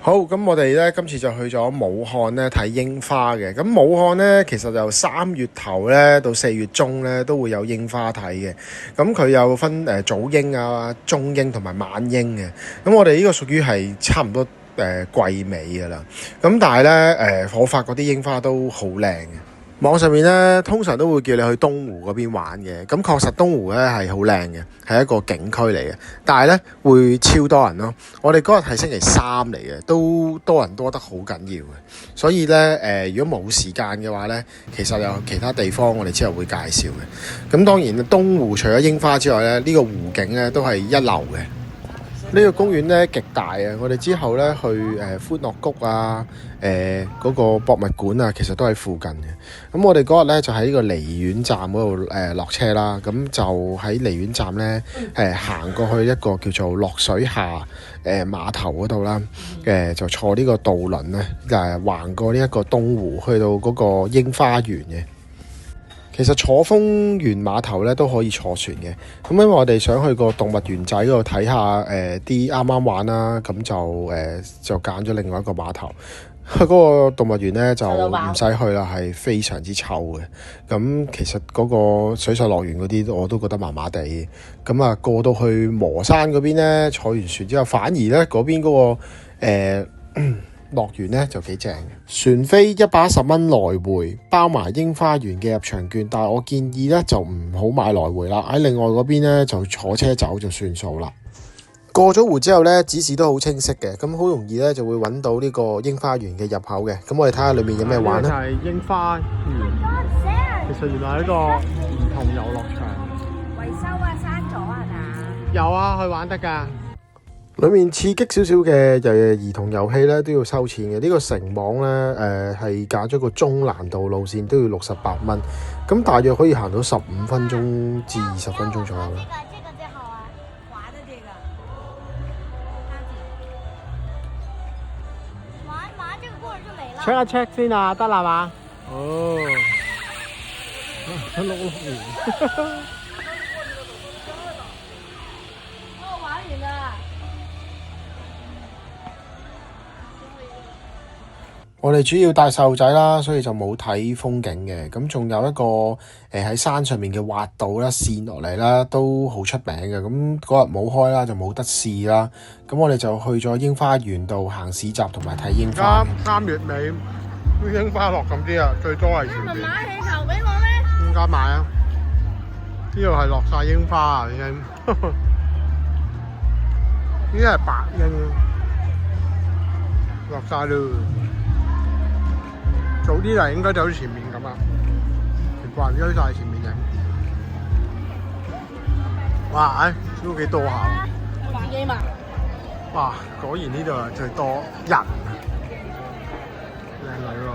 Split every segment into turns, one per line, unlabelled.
好，咁我哋咧今次就去咗武漢咧睇櫻花嘅。咁武漢咧其實由3月頭咧到4月中咧都會有櫻花睇嘅。咁佢有分早櫻啊、中櫻同埋晚櫻嘅。咁我哋呢個屬於係差唔多季尾㗎啦。咁但係咧我發覺啲櫻花都好靚嘅。網上面咧通常都會叫你去東湖嗰邊玩嘅，咁確實東湖咧係好靚嘅，係一個景區嚟嘅，但係咧會超多人咯。我哋嗰日係星期3嚟嘅，都多人多得好緊要嘅，所以咧如果冇時間嘅話咧，其實有其他地方我哋之後會介紹嘅。咁當然東湖除咗櫻花之外咧，呢個湖景咧都係一流嘅。呢個公園咧極大啊！我哋之後咧去歡樂谷啊、嗰個博物館啊，其實都喺附近嘅。咁我哋嗰日咧就喺呢個離園站嗰度落車啦。咁就喺離園站咧行過去一個叫做落水下碼頭嗰度啦。就坐呢個渡輪咧橫過呢一個東湖去到嗰個櫻花園嘅。其實坐豐原碼頭咧都可以坐船嘅，咁因為我哋想去個動物園仔嗰度睇下啲啱啱玩啦，咁就揀咗另外一個碼頭。嗰個動物園咧就唔使去啦，係非常之臭嘅。咁其實嗰個水上樂園嗰啲我都覺得麻麻地。咁啊過到去磨山嗰邊咧，坐完船之後，反而咧嗰邊嗰個樂園咧就幾正嘅，船飛110蚊來回，包埋櫻花園嘅入場券。但係我建議咧就唔好買來回啦，喺另外嗰邊咧就坐車走就算數啦。過咗湖之後咧，指示都好清晰嘅，咁好容易咧就會揾到呢個櫻花園嘅入口嘅。咁我哋睇下裏面有咩玩咧。就係櫻花園，其實原來係一個兒童遊樂場。維修啊，閂咗係嘛？有啊，去玩得㗎。裏面刺激少少嘅兒童遊戲咧都要收錢嘅。呢個繩網咧係揀咗個中難度路線，都要68蚊。咁大約可以行到15分鐘至20分鐘左右啦。check 一 check 先啊，得啦嘛？哦，碌碌完。玩完啦。我哋主要帶細路仔啦，所以就冇睇風景嘅。咁仲有一個喺山上面嘅滑道啦，跣落嚟啦，都好出名嘅。咁嗰日冇開啦，就冇得試啦。咁我哋就去咗櫻花園度行市集同埋睇櫻花。3月尾，櫻花落咁啲啊，最多係前邊。你唔買氣球俾我咩？點解買啊？呢度係落晒櫻花啊，已經。呢啲係白櫻，落晒咯。早啲嚟應該就好似前面咁啊，全部人追晒前面影。哇！都幾多下。玩 game 啊！哇！果然呢度係最多人，靚女喎。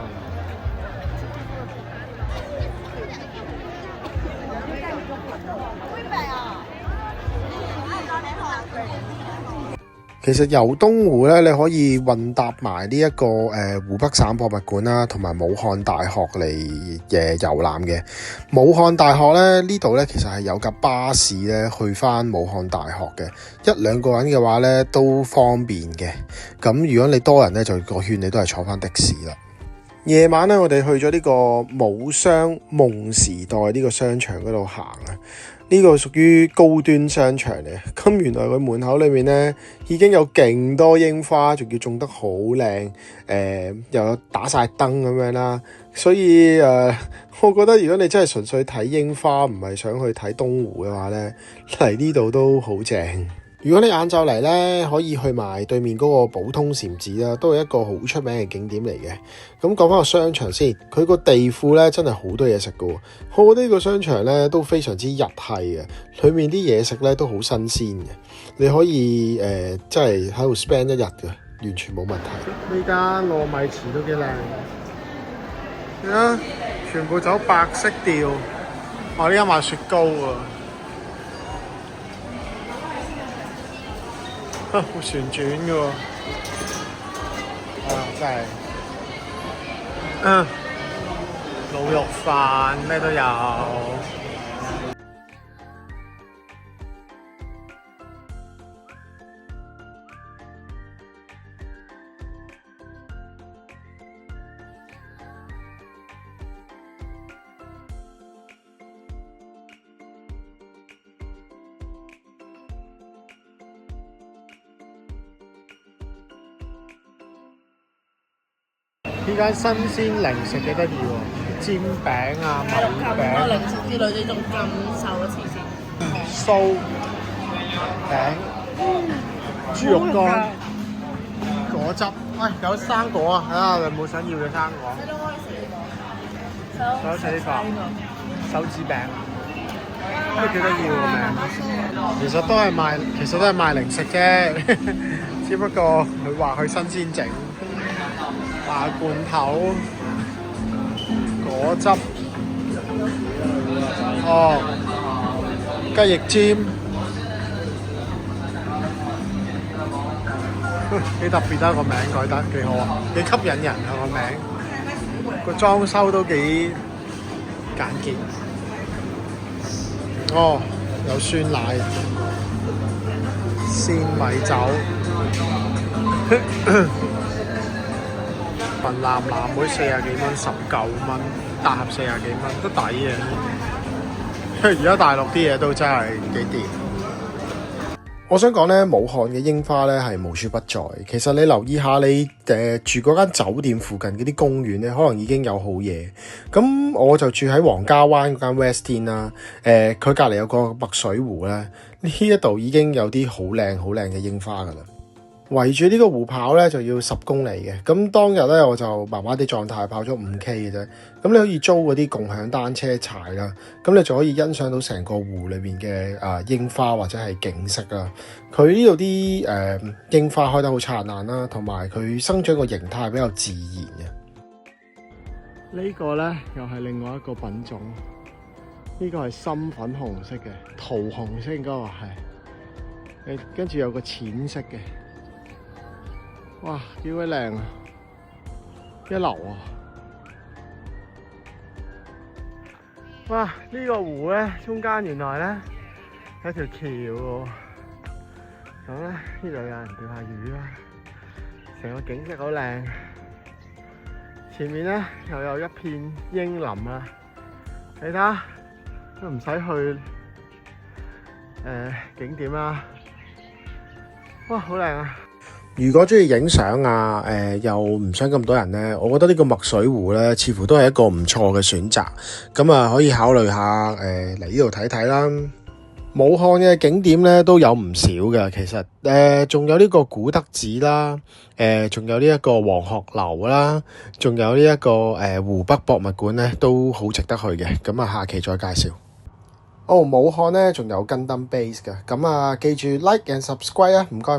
其實遊東湖咧，你可以混搭埋呢一個湖北省博物館啦，同埋武漢大學嚟遊覽嘅。武漢大學咧呢度咧，其實係有架巴士咧去返武漢大學嘅，1-2個人嘅話咧都方便嘅。咁如果你多人咧，就個圈你都係坐返的士啦。夜晚咧，我哋去咗呢個武商夢時代呢個商場嗰度行啊。呢個屬於高端商場嚟，咁原來佢門口裏面咧已經有勁多櫻花，仲要種得好靚，又有打晒燈咁樣啦。所以我覺得如果你真係純粹睇櫻花，唔係想去睇東湖嘅話咧，嚟呢度都好正。如果你晏晝嚟咧，可以去埋對面嗰個寶通禪寺啦，都係一個好出名嘅景點嚟嘅。咁講翻個商場先，佢個地庫咧真係好多嘢食噶。我覺得呢個商場咧都非常之日系嘅，裏面啲嘢食咧都好新鮮嘅。你可以真係喺度 spend 一日嘅，完全冇問題。呢間糯米糍都幾靚，你睇全部走白色調。我呢間賣雪糕喎。會旋轉嘅喎，真係，滷肉飯咩都有。呢間新鮮零食幾得意喎，煎餅啊、米餅、
咁多零食之類，呢種咁瘦嘅黐線。
酥餅、豬肉乾、果汁，喂，有生果啊！睇下你有冇想要嘅生果。
你都可以食呢個。
想食呢個手指餅，都幾得意個名。其實都係賣零食啫，只不過佢話佢新鮮整，賣罐頭、果汁，哦，雞翼尖，幾特別啦個名改得幾好啊，幾吸引人啊個名。個裝修都幾簡潔。哦，有酸奶、鮮米酒、份藍莓40幾蚊，19蚊，大盒40幾蚊，都抵嘅。而家大陸啲嘢都真係幾掂。我想講咧，武漢嘅櫻花咧係無處不在。其實你留意下你住嗰間酒店附近嗰啲公園咧，可能已經有好嘢。咁我就住喺黃家灣嗰間 Westin 啦。佢隔離有個墨水湖咧，呢一度已經有啲好靚嘅櫻花噶啦。圍住呢個湖跑咧就要10公里嘅。咁當日咧我就麻麻啲狀態，跑咗5K 嘅啫。咁你可以租嗰啲共享單車踩啦。咁你就可以欣賞到成個湖裏邊嘅櫻花或者係景色啦。佢呢度啲櫻花開得好燦爛啦，同埋佢生長個形態比較自然嘅。呢個咧又係另外一個品種，呢個係深粉紅色嘅，桃紅色應該話係。跟住有個淺色嘅。哇，幾鬼靚啊！一流啊！哇，呢個湖咧，中間原來咧有條橋喎。咁咧，呢度有人釣下魚啦。成個景色好靚。前面咧又有一片櫻林啊！你睇下，都唔使去景點啦。哇，好靚啊！如果中意影相啊，又唔想咁多人咧，我覺得呢個墨水湖咧，似乎都係一個唔錯嘅選擇。咁啊，可以考慮下嚟呢度睇睇啦。武漢嘅景點咧都有唔少嘅，其實仲有呢個古德寺啦，仲有呢一個黃鶴樓啦，仲有呢一個湖北博物館咧，都好值得去嘅。咁啊，下期再介紹。武漢咧仲有Gundam Base嘅，咁啊記住 like and subscribe 啊，唔該。